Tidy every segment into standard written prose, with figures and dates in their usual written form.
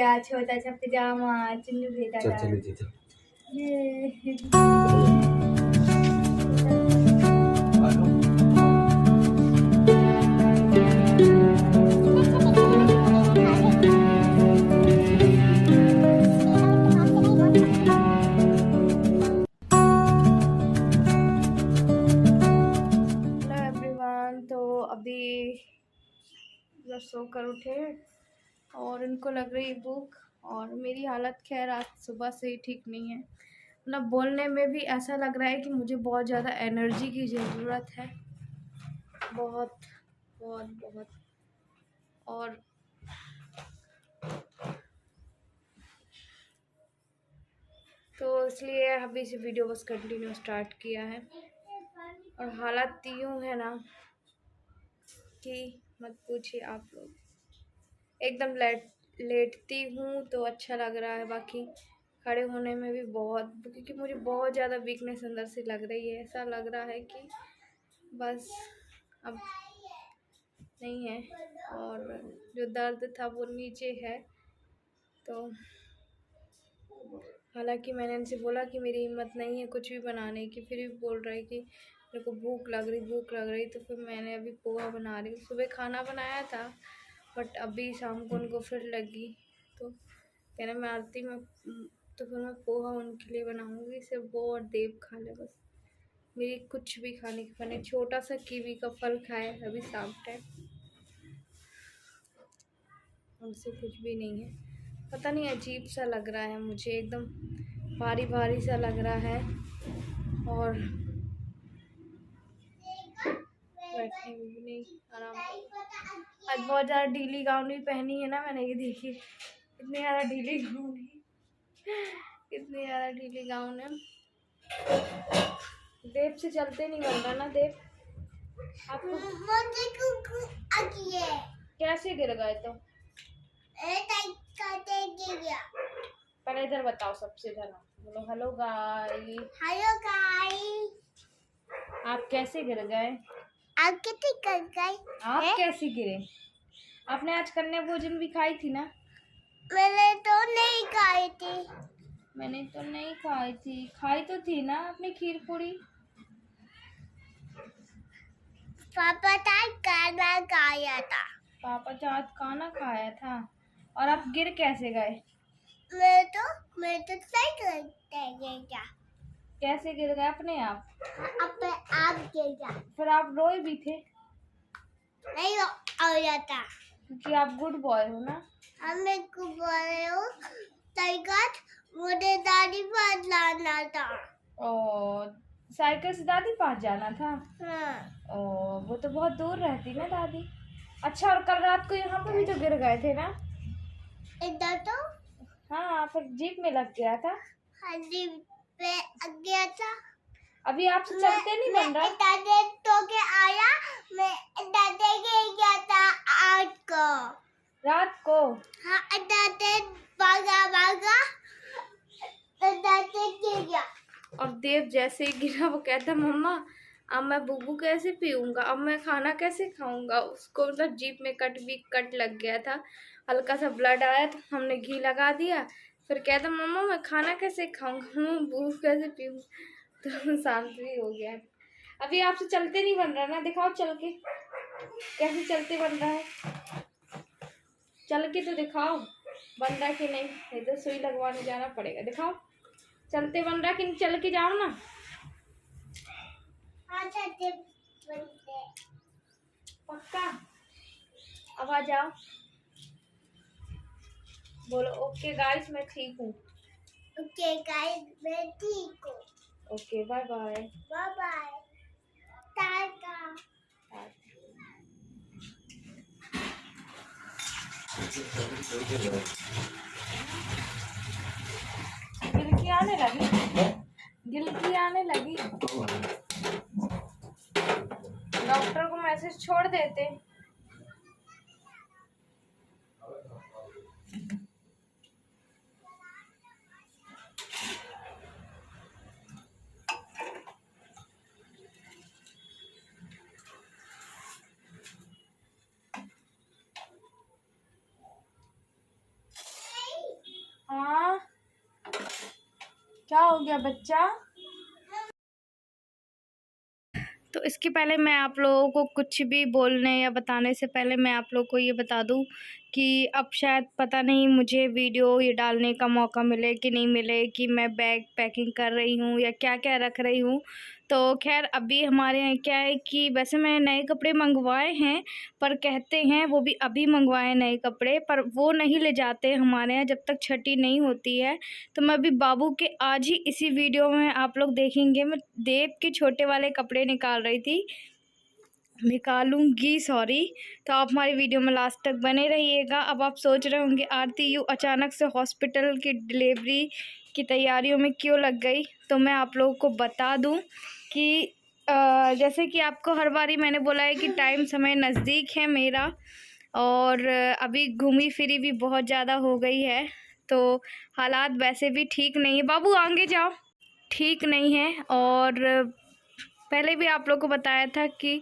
गया छोटा सा पिजामा चुन्नू भेजा चल था। चल लीजिए चल। ये हेलो एवरीवन, तो अभी जब सोकर उठे और इनको लग रही भूख और मेरी हालत खैर आज सुबह से ही ठीक नहीं है। मतलब बोलने में भी ऐसा लग रहा है कि मुझे बहुत ज़्यादा एनर्जी की ज़रूरत है, बहुत बहुत बहुत। और तो इसलिए अभी से वीडियो बस कंटिन्यू स्टार्ट किया है। और हालत यूँ है ना कि मत पूछिए आप लोग। एकदम लेटती हूँ तो अच्छा लग रहा है, बाकी खड़े होने में भी बहुत, क्योंकि मुझे बहुत ज़्यादा वीकनेस अंदर से लग रही है। ऐसा लग रहा है कि बस अब नहीं है, और जो दर्द था वो नीचे है। तो हालांकि मैंने इनसे बोला कि मेरी हिम्मत नहीं है कुछ भी बनाने की, फिर भी बोल रहे कि मेरे को भूख लग रही। तो फिर मैंने अभी पोहा बना रही हूँ। सुबह खाना बनाया था बट अभी शाम को उनको फिर लगी, तो कहने मैं आरती में, तो फिर मैं पोहा उनके लिए बनाऊँगी। सिर्फ वो और देव खा ले बस, मेरी कुछ भी खाने की बने। छोटा सा कीवी का फल खाए अभी शाम टाइम, उनसे कुछ भी नहीं है। पता नहीं अजीब सा लग रहा है मुझे, एकदम भारी भारी सा लग रहा है। और बैठने में भी नहीं आराम। आज बहुत ज़्यादा ढीली गाउन भी पहनी है ना मैंने, ये देखिए इतनी ज़्यादा ढीली गाउन है, इतनी ज़्यादा ढीली गाउन है। देव से चलते नहीं बन रहा ना देव, आपको कैसे गिर गए तो? पहले इधर बताओ, सबसे इधर बोलो हेलो गाइस। हेलो गाइस, आप कैसे गिर गए? आप कितनी कर गए? आप कैसे गिरे? आपने आज कन्या भोजन भी खाई थी ना? मैंने तो नहीं खाई थी। मैंने तो नहीं खाई थी, खाई तो थी ना आपने खीर पूरी। पापा था खाना खाया था। पापा तो आज खाना खाया था। और आप गिर कैसे गए? मैं तो सही करते गया। कैसे गिर गए अपने आप? अब आप गिर गया। फिर आप रोए भी थे? नहीं हो जाता, क्योंकि आप गुड बॉय हो ना। हमें को बोल रहे हो तरीकत मुझे दादी पास लाना था। और साइकिल से दादी पास जाना था। हाँ। ओ, वो तो बहुत दूर रहती ना दादी। अच्छा, और कल रात को यहाँ पे भी तो गिर गए थे ना? इधर तो हाँ, फिर जीप में लग गया था। हड्डी पे गया था। अभी आपसे चलते नहीं बन रहा। दादी तो के आया, मैं दादी के गया था रात को। हाँ, दादी भागा भागा तो दादी गिर गया। और देव जैसे ही गिरा वो कहता मम्मा अब मैं बुबू कैसे पीऊंगा, अब मैं खाना कैसे खाऊंगा। उसको मतलब जीप में कट लग गया था, हल्का सा ब्लड आया तो हमने घी लगा दिया। फिर कहता मम्मा मैं खाना कैसे खाऊंगा, बुबू कैसे पीऊंगा। तो शांत भी हो गया। अभी आपसे चलते नहीं बन रहा ना, दिखाओ चल के कैसे चलते बन रहा है। चल के तो दिखाओ बन रहा कि नहीं, इधर सुई लगवाने जाना पड़ेगा। दिखाओ चलते बन रहा कि नहीं, चल के जाओ ना। हाँ, चलते बनते। पक्का? अब आ जाओ, बोलो ओके गाइस मैं ठीक हूँ। ओके गाइस, मैं ठीक हूँ। Okay bye bye. Bye bye, tata. गिलकी आने लगी, गिलकी आने लगी। डॉक्टर को मैसेज छोड़ देते। क्या हो गया बच्चा? तो इसके पहले मैं आप लोगों को कुछ भी बोलने या बताने से पहले मैं आप लोगों को ये बता दूं कि अब शायद पता नहीं मुझे वीडियो ये डालने का मौका मिले कि नहीं मिले, कि मैं बैग पैकिंग कर रही हूँ या क्या क्या रख रही हूँ। तो खैर अभी हमारे यहाँ क्या है कि वैसे मैंने नए कपड़े मंगवाए हैं, पर कहते हैं वो भी अभी मंगवाए नए कपड़े, पर वो नहीं ले जाते हमारे यहाँ जब तक छठी नहीं होती है। तो मैं अभी बाबू के आज ही इसी वीडियो में आप लोग देखेंगे मैं देव के छोटे वाले कपड़े निकालूंगी सॉरी। तो आप हमारी वीडियो में लास्ट तक बने रहिएगा। अब आप सोच रहे होंगे आरती यू अचानक से हॉस्पिटल की डिलीवरी की तैयारियों में क्यों लग गई। तो मैं आप लोगों को बता दूं कि जैसे कि आपको हर बारी मैंने बोला है कि टाइम समय नज़दीक है मेरा, और अभी घूमी फिरी भी बहुत ज़्यादा हो गई है, तो हालात वैसे भी ठीक नहीं है। बाबू आगे जाओ, ठीक नहीं है। और पहले भी आप लोग को बताया था कि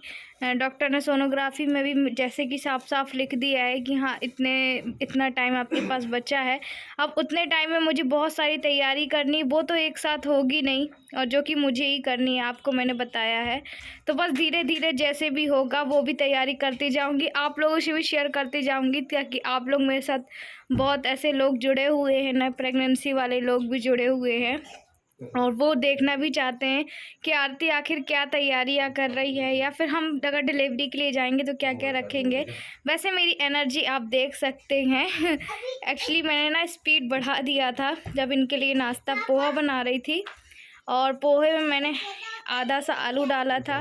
डॉक्टर ने सोनोग्राफी में भी जैसे कि साफ साफ लिख दिया है कि हाँ इतना टाइम आपके पास बचा है। अब उतने टाइम में मुझे बहुत सारी तैयारी करनी, वो तो एक साथ होगी नहीं, और जो कि मुझे ही करनी है, आपको मैंने बताया है। तो बस धीरे धीरे जैसे भी होगा वो भी तैयारी करती जाऊँगी, आप लोगों से भी शेयर करती जाऊँगी, ताकि आप लोग मेरे साथ बहुत ऐसे लोग जुड़े हुए हैं ना, प्रेगनेंसी वाले लोग भी जुड़े हुए हैं, और वो देखना भी चाहते हैं कि आरती आखिर क्या तैयारियां कर रही है, या फिर हम अगर डिलीवरी के लिए जाएंगे तो क्या क्या रखेंगे। वैसे मेरी एनर्जी आप देख सकते हैं एक्चुअली मैंने ना स्पीड बढ़ा दिया था जब इनके लिए नाश्ता पोहा बना रही थी, और पोहे में मैंने आधा सा आलू डाला था,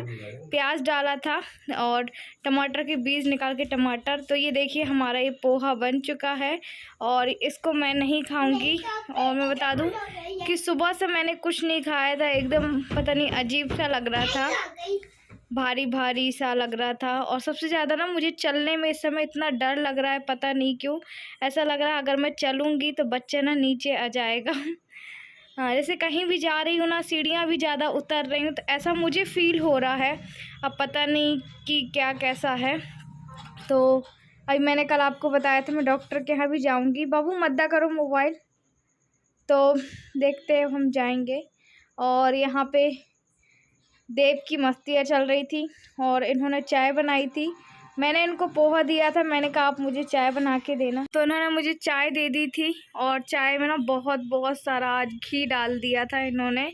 प्याज डाला था, और टमाटर के बीज निकाल के टमाटर। तो ये देखिए हमारा ये पोहा बन चुका है, और इसको मैं नहीं खाऊंगी। और मैं बता दूं कि सुबह से मैंने कुछ नहीं खाया था, एकदम पता नहीं अजीब सा लग रहा था, भारी भारी सा लग रहा था। और सबसे ज़्यादा ना मुझे चलने में इस समय इतना डर लग रहा है, पता नहीं क्यों ऐसा लग रहा है अगर मैं चलूँगी तो बच्चा ना नीचे आ जाएगा हाँ, जैसे कहीं भी जा रही हूँ ना, सीढ़ियाँ भी ज़्यादा उतर रही हूँ, तो ऐसा मुझे फ़ील हो रहा है। अब पता नहीं कि क्या कैसा है। तो अभी मैंने कल आपको बताया था मैं डॉक्टर के यहाँ भी जाऊँगी। बाबू मद्दा करो मोबाइल। तो देखते हैं हम जाएंगे। और यहाँ पे देव की मस्तियाँ चल रही थी, और इन्होंने चाय बनाई थी। मैंने इनको पोहा दिया था, मैंने कहा आप मुझे चाय बना के देना, तो उन्होंने मुझे चाय दे दी थी। और चाय में ना बहुत बहुत सारा आज घी डाल दिया था इन्होंने।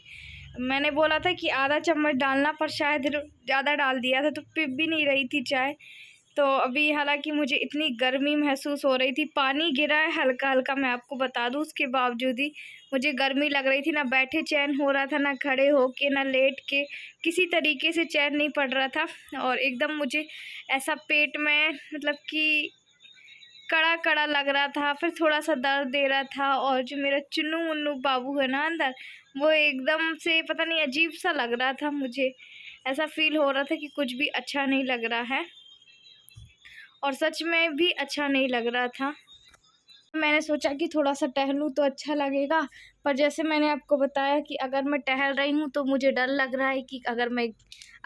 मैंने बोला था कि आधा चम्मच डालना, पर शायद ज़्यादा डाल दिया था, तो पी भी नहीं रही थी चाय। तो अभी हालांकि मुझे इतनी गर्मी महसूस हो रही थी, पानी गिरा है हल्का हल्का, मैं आपको बता दूं, उसके बावजूद ही मुझे गर्मी लग रही थी। ना बैठे चैन हो रहा था, ना खड़े होके, ना लेट के, किसी तरीके से चैन नहीं पड़ रहा था। और एकदम मुझे ऐसा पेट में मतलब कि कड़ा कड़ा लग रहा था, फिर थोड़ा सा दर्द दे रहा था। और जो मेरा चुन्नू मुन्नू बाबू है ना अंदर, वो एकदम से पता नहीं अजीब सा लग रहा था। मुझे ऐसा फील हो रहा था कि कुछ भी अच्छा नहीं लग रहा है, और सच में भी अच्छा नहीं लग रहा था। मैंने सोचा कि थोड़ा सा टहलूँ तो अच्छा लगेगा, पर जैसे मैंने आपको बताया कि अगर मैं टहल रही हूँ तो मुझे डर लग रहा है कि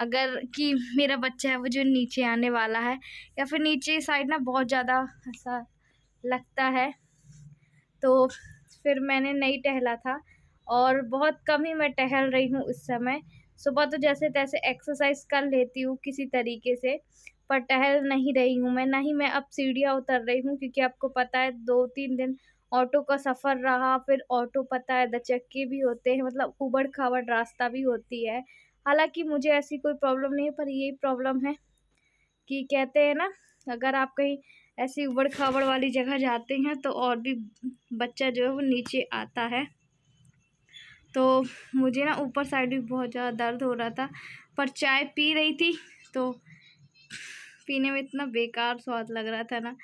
अगर कि मेरा बच्चा है वो जो नीचे आने वाला है, या फिर नीचे साइड ना बहुत ज़्यादा ऐसा लगता है। तो फिर मैंने नहीं टहला था, और बहुत कम ही मैं टहल रही हूँ इस समय। सुबह तो जैसे तैसे एक्सरसाइज कर लेती हूँ किसी तरीके से, पर टहल नहीं रही हूँ मैं, ना ही मैं अब सीढ़ियाँ उतर रही हूँ, क्योंकि आपको पता है 2-3 दिन ऑटो का सफ़र रहा, फिर ऑटो पता है दचक्के भी होते हैं, मतलब उबड़ खाबड़ रास्ता भी होती है। हालांकि मुझे ऐसी कोई प्रॉब्लम नहीं है, पर यही प्रॉब्लम है कि कहते हैं ना, अगर आप कहीं ऐसी उबड़ खाबड़ वाली जगह जाते हैं तो और भी बच्चा जो है वो नीचे आता है। तो मुझे ना ऊपर साइड भी बहुत ज़्यादा दर्द हो रहा था, पर चाय पी रही थी तो पीने में इतना बेकार स्वाद लग रहा था ना,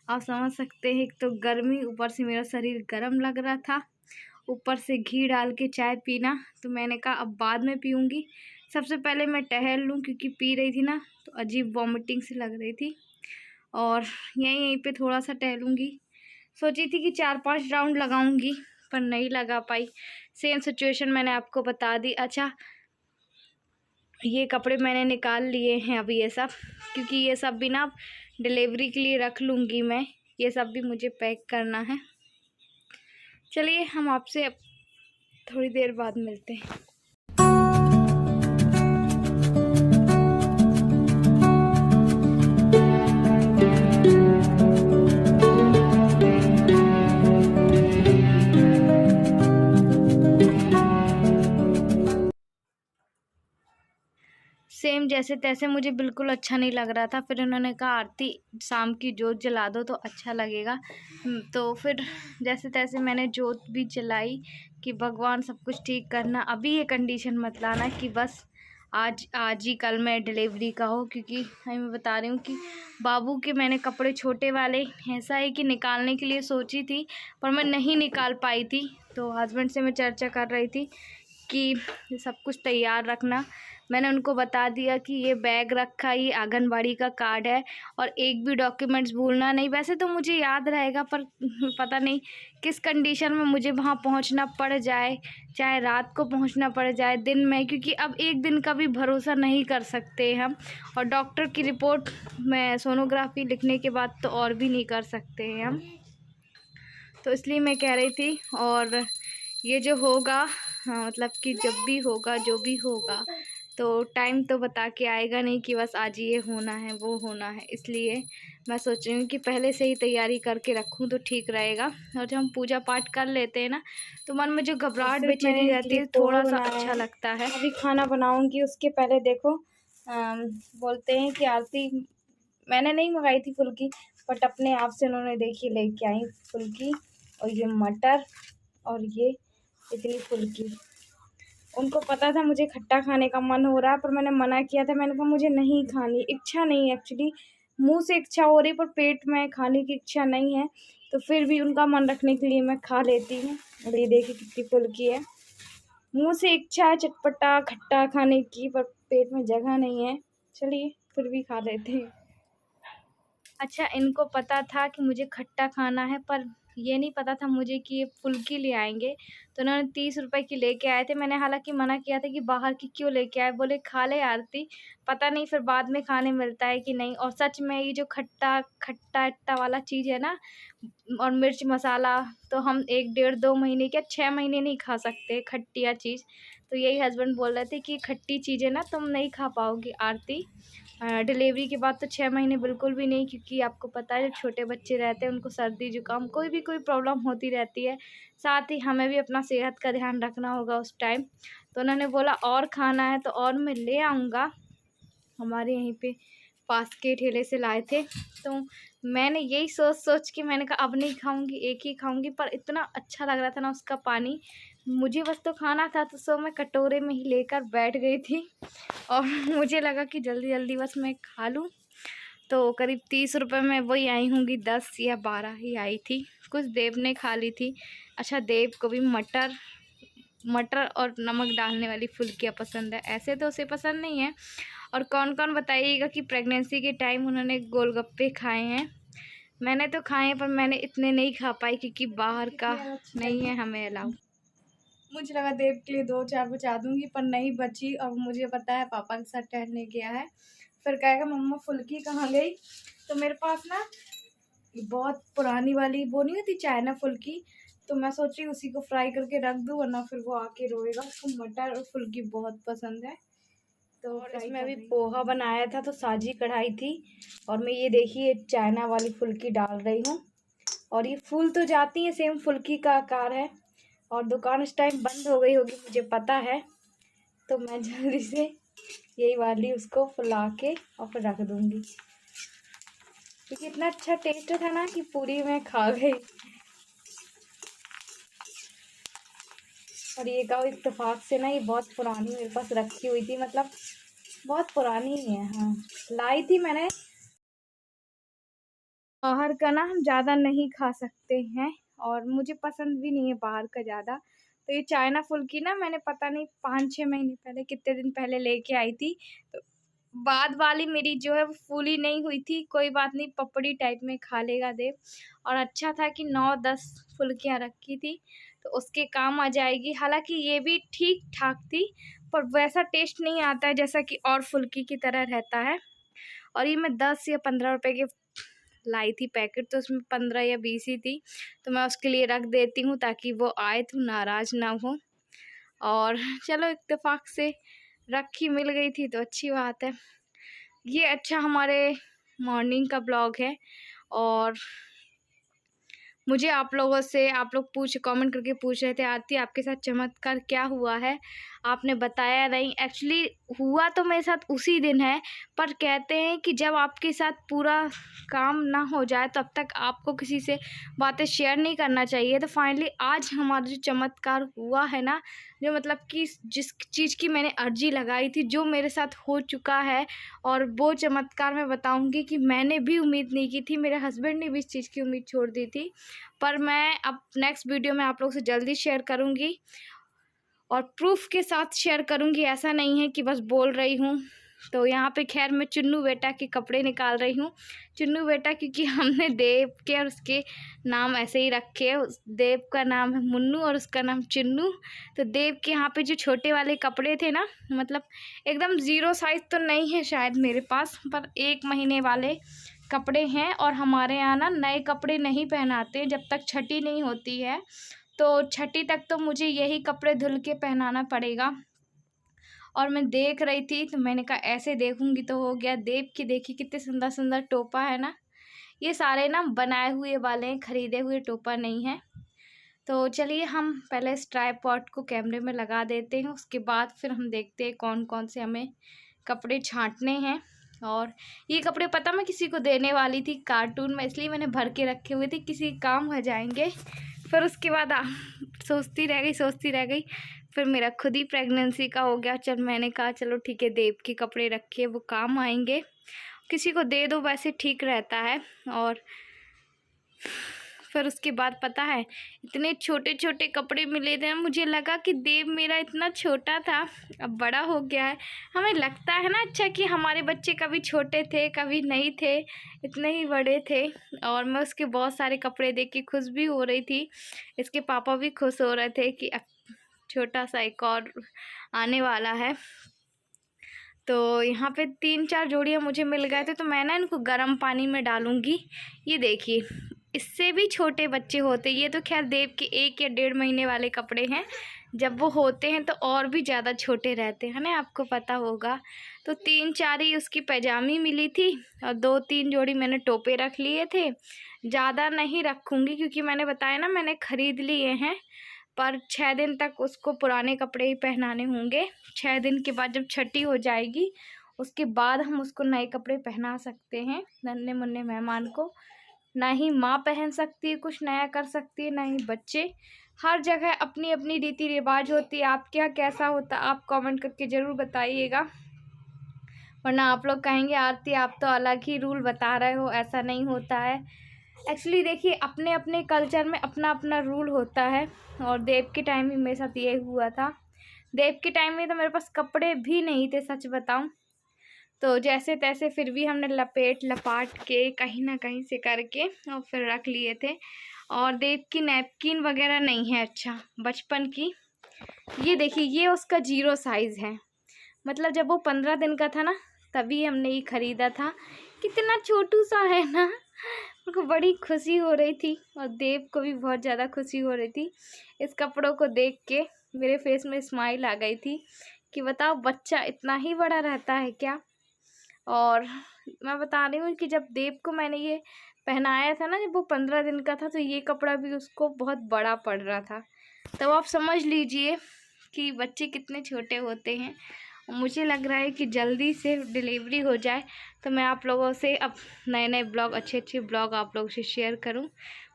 आप समझ सकते हैं। एक तो गर्मी, ऊपर से मेरा शरीर गर्म लग रहा था, ऊपर से घी डाल के चाय पीना। तो मैंने कहा अब बाद में पीऊँगी, सबसे पहले मैं टहल लूँ, क्योंकि पी रही थी ना तो अजीब वॉमिटिंग सी लग रही थी। और यहीं पे थोड़ा सा टहलूँगी, सोची थी कि 4-5 राउंड लगाऊंगी, पर नहीं लगा पाई। सेम सिचुएशन मैंने आपको बता दी। अच्छा, ये कपड़े मैंने निकाल लिए हैं अभी ये सब, क्योंकि ये सब भी ना डिलीवरी के लिए रख लूँगी मैं, ये सब भी मुझे पैक करना है। चलिए हम आपसे थोड़ी देर बाद मिलते हैं। सेम जैसे तैसे मुझे बिल्कुल अच्छा नहीं लग रहा था। फिर उन्होंने कहा आरती शाम की जोत जला दो तो अच्छा लगेगा। तो फिर जैसे तैसे मैंने जोत भी जलाई कि भगवान सब कुछ ठीक करना। अभी ये कंडीशन मत लाना कि बस आज ही कल में डिलीवरी का हो, क्योंकि मैं बता रही हूँ कि बाबू के मैंने कपड़े छोटे वाले ऐसा है कि निकालने के लिए सोची थी पर मैं नहीं निकाल पाई थी। तो हस्बैंड से मैं चर्चा कर रही थी कि सब कुछ तैयार रखना। मैंने उनको बता दिया कि ये बैग रखा, ये आंगनबाड़ी का कार्ड है और एक भी डॉक्यूमेंट्स भूलना नहीं। वैसे तो मुझे याद रहेगा पर पता नहीं किस कंडीशन में मुझे वहाँ पहुँचना पड़ जाए, चाहे रात को पहुँचना पड़ जाए दिन में, क्योंकि अब एक दिन का भी भरोसा नहीं कर सकते हम। और डॉक्टर की रिपोर्ट में सोनोग्राफी लिखने के बाद तो और भी नहीं कर सकते हैं हम। तो इसलिए मैं कह रही थी। और ये जो होगा, हाँ, मतलब कि जब भी होगा जो भी होगा तो टाइम तो बता के आएगा नहीं कि बस आज ये होना है वो होना है। इसलिए मैं सोच रही हूँ कि पहले से ही तैयारी करके रखूँ तो ठीक रहेगा। और जब हम पूजा पाठ कर लेते हैं ना तो मन में जो घबराहट बेचैनी रहती है थोड़ा सा अच्छा लगता है। अभी खाना बनाऊँगी उसके पहले देखो बोलते हैं कि आरती मैंने नहीं मंगाई थी फुल्की, बट अपने आप से उन्होंने देखी लेके आई फुल्की। और ये मटर और ये इतनी फुल्की। उनको पता था मुझे खट्टा खाने का मन हो रहा है पर मैंने मना किया था। मैंने कहा मुझे नहीं खानी, इच्छा नहीं है एक्चुअली, मुंह से इच्छा हो रही पर पेट में खाने की इच्छा नहीं है। तो फिर भी उनका मन रखने के लिए मैं खा लेती हूँ। और ये देखिए कितनी फुल्की है। मुंह से इच्छा है चटपटा खट्टा खाने की पर पेट में जगह नहीं है। चलिए फिर भी खा लेते हैं। अच्छा, इनको पता था कि मुझे खट्टा खाना है पर ये नहीं पता था मुझे कि ये फुल्की ले आएंगे। तो उन्होंने 30 रुपए की लेके आए थे। मैंने हालांकि मना किया था कि बाहर की क्यों लेके आए, बोले खा ले आरती, पता नहीं फिर बाद में खाने मिलता है कि नहीं। और सच में ये जो खट्टा खट्टा अट्टा वाला चीज़ है ना और मिर्च मसाला, तो हम 1 डेढ़ 2 महीने क्या 6 महीने नहीं खा सकते खट्टिया चीज़। तो यही हस्बैंड बोल रहे थे कि खट्टी चीज़ें ना तुम नहीं खा पाओगी आरती डिलीवरी के बाद तो 6 महीने बिल्कुल भी नहीं, क्योंकि आपको पता है जो छोटे बच्चे रहते हैं उनको सर्दी जुकाम कोई प्रॉब्लम होती रहती है। साथ ही हमें भी अपना सेहत का ध्यान रखना होगा उस टाइम। तो उन्होंने बोला और खाना है तो और मैं ले आऊँगा। हमारे यहीं पे पास के ठेले से लाए थे। तो मैंने यही सोच के मैंने कहा अब नहीं खाऊंगी, एक ही खाऊंगी। पर इतना अच्छा लग रहा था ना उसका पानी, मुझे बस तो खाना था तो सो मैं कटोरे में ही लेकर बैठ गई थी। और मुझे लगा कि जल्दी जल्दी बस मैं खा लूँ। तो करीब 30 रुपये में वही आई होंगी, 10 या 12 ही आई थी। कुछ देव ने खा ली थी। अच्छा, देव को भी मटर और नमक डालने वाली फुल्कियाँ पसंद है, ऐसे तो उसे पसंद नहीं है। और कौन कौन बताइएगा कि प्रेगनेंसी के टाइम उन्होंने गोलगप्पे खाए हैं। मैंने तो खाए हैं पर मैंने इतने नहीं खा पाई क्योंकि बाहर का नहीं है हमें अलाउ। मुझे लगा देव के लिए 2-4 बचा दूंगी पर नहीं बची। और मुझे पता है पापा के साथ टहलने गया है, फिर कहेगा मम्मा फुल्की कहाँ गई। तो मेरे पास ना बहुत पुरानी वाली वो नहीं होती चाइना फुल्की, तो मैं सोच रही उसी को फ्राई करके रख दूँ वरना फिर वो आके रोएगा। उसको मटर और फुल्की बहुत पसंद है। तो और इसमें अभी पोहा बनाया था तो साजी कढ़ाई थी और मैं ये देखिए चाइना वाली फुल्की डाल रही हूँ। और ये फूल तो जाती है, सेम फुल्की का आकार है। और दुकान इस टाइम बंद हो गई होगी मुझे पता है, तो मैं जल्दी से यही वाली उसको फुला के और फिर रख दूँगी, क्योंकि इतना अच्छा टेस्ट था ना कि पूरी मैं खा गई। और ये गाँव इत्तेफाक से ना ये बहुत पुरानी मेरे पास रखी हुई थी, मतलब बहुत पुरानी ही है। हाँ, लाई थी मैंने। बाहर का ना हम ज़्यादा नहीं खा सकते हैं और मुझे पसंद भी नहीं है बाहर का ज़्यादा। तो ये चाइना फुल्की ना मैंने पता नहीं 5-6 महीने पहले कितने दिन पहले लेके आई थी। तो बाद वाली मेरी जो है वो फूली नहीं हुई थी। कोई बात नहीं, पपड़ी टाइप में खा लेगा देव। और अच्छा था कि 9-10 फुल्कियाँ रखी थी तो उसके काम आ जाएगी। हालांकि ये भी ठीक ठाक थी पर वैसा टेस्ट नहीं आता है जैसा कि और फुल्की की तरह रहता है। और ये मैं 10 या 15 रुपए के लाई थी पैकेट, तो उसमें 15 या 20 ही थी। तो मैं उसके लिए रख देती हूँ ताकि वो आए तो नाराज़ ना हो। और चलो इत्तेफाक से राखी मिल गई थी तो अच्छी बात है। ये अच्छा हमारे मॉर्निंग का ब्लॉग है। और मुझे आप लोगों से आप लोग कमेंट करके पूछ रहे थे आरती आपके साथ चमत्कार क्या हुआ है, आपने बताया नहीं। एक्चुअली हुआ तो मेरे साथ उसी दिन है, पर कहते हैं कि जब आपके साथ पूरा काम ना हो जाए तब तक आपको किसी से बातें शेयर नहीं करना चाहिए। तो फाइनली आज हमारा जो चमत्कार हुआ है ना, जो मतलब कि जिस चीज़ की मैंने अर्जी लगाई थी, जो मेरे साथ हो चुका है, और वो चमत्कार मैं बताऊंगी कि मैंने भी उम्मीद नहीं की थी, मेरे हस्बैंड ने भी इस चीज़ की उम्मीद छोड़ दी थी। पर मैं अब नेक्स्ट वीडियो में आप लोग से जल्दी शेयर करूंगी और प्रूफ के साथ शेयर करूंगी। ऐसा नहीं है कि बस बोल रही हूँ। तो यहाँ पे खैर मैं चुन्नू बेटा के कपड़े निकाल रही हूँ। चुन्नू बेटा क्योंकि हमने देव के और उसके नाम ऐसे ही रखे। देव का नाम है मुन्नू और उसका नाम चुन्नू। तो देव के यहाँ पे जो छोटे वाले कपड़े थे ना, मतलब एकदम 0 साइज़ तो नहीं है शायद मेरे पास, पर 1 महीने वाले कपड़े हैं। और हमारे यहाँ ना नए कपड़े नहीं पहनाते जब तक छठी नहीं होती है। तो छठी तक तो मुझे यही कपड़े धुल के पहनाना पड़ेगा। और मैं देख रही थी तो मैंने कहा ऐसे देखूंगी तो हो गया। देव की देखी कितने सुंदर सुंदर टोपा है ना। ये सारे ना बनाए हुए वाले हैं, खरीदे हुए टोपा नहीं है। तो चलिए हम पहले इस ट्राइपॉड को कैमरे में लगा देते हैं, उसके बाद फिर हम देखते हैं कौन कौन से हमें कपड़े छांटने हैं। और ये कपड़े पता मैं किसी को देने वाली थी कार्टून में, इसलिए मैंने भर के रखे हुए थे, किसी काम हो जाएंगे। फिर उसके बाद सोचती रह गई। फिर मेरा खुद ही प्रेगनेंसी का हो गया। चल मैंने कहा चलो ठीक है, देव के कपड़े रखिए, वो काम आएंगे, किसी को दे दो वैसे ठीक रहता है। और फिर उसके बाद पता है इतने छोटे छोटे कपड़े मिले थे, मुझे लगा कि देव मेरा इतना छोटा था, अब बड़ा हो गया है। हमें लगता है ना अच्छा कि हमारे बच्चे कभी छोटे थे कभी नहीं थे, इतने ही बड़े थे। और मैं उसके बहुत सारे कपड़े देख के खुश भी हो रही थी, इसके पापा भी खुश हो रहे थे कि छोटा सा एक और आने वाला है। तो यहाँ पे 3-4 जोड़ियाँ मुझे मिल गए थे, तो मैं ना इनको गर्म पानी में डालूँगी। ये देखिए इससे भी छोटे बच्चे होते, ये तो खैर देव के 1 या 1.5 महीने वाले कपड़े हैं। जब वो होते हैं तो और भी ज़्यादा छोटे रहते हैं ना, आपको पता होगा। तो 3-4 ही उसकी पैजामी मिली थी और 2-3 जोड़ी मैंने टोपे रख लिए थे। ज़्यादा नहीं रखूँगी क्योंकि मैंने बताया ना मैंने ख़रीद लिए हैं, पर 6 दिन तक उसको पुराने कपड़े ही पहनाने होंगे। 6 दिन के बाद जब छठी हो जाएगी उसके बाद हम उसको नए कपड़े पहना सकते हैं नन्हे मुन्ने मेहमान को। ना ही माँ पहन सकती है कुछ नया कर सकती है, ना ही बच्चे। हर जगह अपनी अपनी रीति रिवाज होती है। आपके यहाँ कैसा होता आप कमेंट करके ज़रूर बताइएगा, वरना आप लोग कहेंगे आरती आप तो अलग ही रूल बता रहे हो, ऐसा नहीं होता है। एक्चुअली देखिए अपने अपने कल्चर में अपना अपना रूल होता है। और देव के टाइम में मेरे साथ ये हुआ था। देव के टाइम में तो मेरे पास कपड़े भी नहीं थे सच बताऊं, तो जैसे तैसे फिर भी हमने लपाट के कहीं ना कहीं से करके और फिर रख लिए थे। और देव की नैपकिन वगैरह नहीं है अच्छा बचपन की। ये देखिए ये उसका 0 साइज़ है, मतलब जब वो 15 दिन का था ना तभी हमने ये ख़रीदा था। कितना छोटू सा है ना, उनको बड़ी खुशी हो रही थी और देव को भी बहुत ज़्यादा खुशी हो रही थी। इस कपड़ों को देख के मेरे फेस में स्माइल आ गई थी कि बताओ बच्चा इतना ही बड़ा रहता है क्या। और मैं बता रही हूँ कि जब देव को मैंने ये पहनाया था ना, जब वो 15 दिन का था, तो ये कपड़ा भी उसको बहुत बड़ा पड़ रहा था। तो आप समझ लीजिए कि बच्चे कितने छोटे होते हैं। मुझे लग रहा है कि जल्दी से डिलीवरी हो जाए तो मैं आप लोगों से अब नए नए ब्लॉग अच्छे ब्लॉग आप लोगों से शेयर करूं।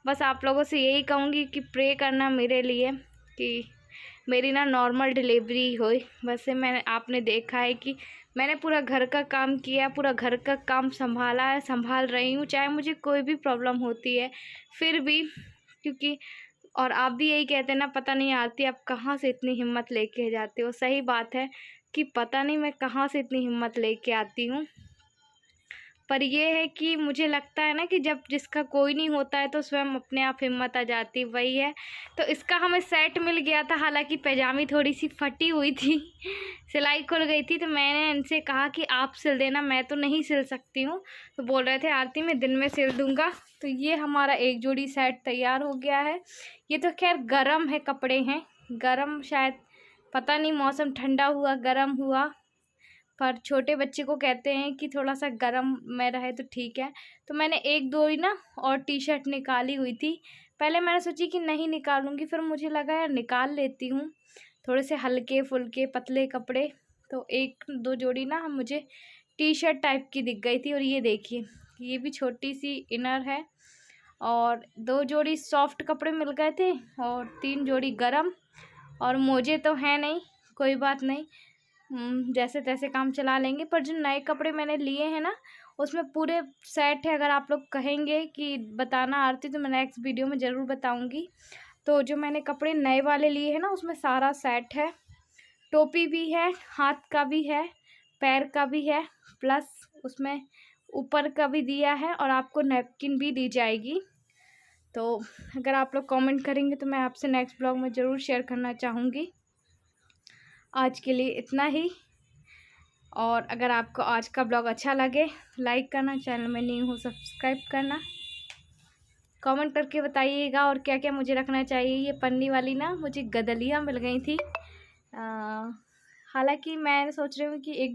बस आप लोगों से यही कहूँगी कि प्रे करना मेरे लिए कि मेरी ना नॉर्मल डिलीवरी हो। वैसे मैंने आपने देखा है कि मैंने पूरा घर का काम किया, पूरा घर का काम संभाला है, संभाल रही हूँ, चाहे मुझे कोई भी प्रॉब्लम होती है फिर भी। क्योंकि और आप भी यही कहते हैं ना, पता नहीं आरती आप कहाँ से इतनी हिम्मत लेके जाते हो। सही बात है कि पता नहीं मैं कहाँ से इतनी हिम्मत लेके आती हूँ, पर ये है कि मुझे लगता है ना कि जब जिसका कोई नहीं होता है तो स्वयं अपने आप हिम्मत आ जाती, वही है। तो इसका हमें सेट मिल गया था, हालांकि पैजामी थोड़ी सी फटी हुई थी, सिलाई खुल गई थी। तो मैंने इनसे कहा कि आप सिल देना, मैं तो नहीं सिल सकती हूँ। तो बोल रहे थे आरती मैं दिन में सिल दूँगा। तो ये हमारा एक जोड़ी सेट तैयार हो गया है। ये तो खैर गरम है, कपड़े हैं गरम, शायद पता नहीं मौसम ठंडा हुआ गर्म हुआ, पर छोटे बच्चे को कहते हैं कि थोड़ा सा गर्म में रहे तो ठीक है। तो मैंने एक दो ही ना और टी शर्ट निकाली हुई थी। पहले मैंने सोची कि नहीं निकालूंगी, फिर मुझे लगा यार निकाल लेती हूँ, थोड़े से हल्के फुल्के पतले कपड़े। तो एक दो जोड़ी ना मुझे टी शर्ट टाइप की दिख गई थी। और ये देखिए, ये भी छोटी सी इनर है, और दो जोड़ी सॉफ्ट कपड़े मिल गए थे, और 3 जोड़ी गरम। और मोजे तो हैं नहीं, कोई बात नहीं, जैसे तैसे काम चला लेंगे। पर जो नए कपड़े मैंने लिए हैं ना, उसमें पूरे सेट है। अगर आप लोग कहेंगे कि बताना आरती, तो मैं नेक्स्ट वीडियो में ज़रूर बताऊंगी। तो जो मैंने कपड़े नए वाले लिए हैं ना, उसमें सारा सेट है। टोपी भी है, हाथ का भी है, पैर का भी है, प्लस उसमें ऊपर का भी दिया है, और आपको नैपकिन भी दी जाएगी। तो अगर आप लोग कमेंट करेंगे तो मैं आपसे नेक्स्ट ब्लॉग में ज़रूर शेयर करना चाहूँगी। आज के लिए इतना ही। और अगर आपको आज का ब्लॉग अच्छा लगे, लाइक करना, चैनल में न्यू हो सब्सक्राइब करना, कमेंट करके बताइएगा और क्या क्या मुझे रखना चाहिए। ये पन्नी वाली ना मुझे गदलियाँ मिल गई थी, हालांकि मैं सोच रही हूँ कि एक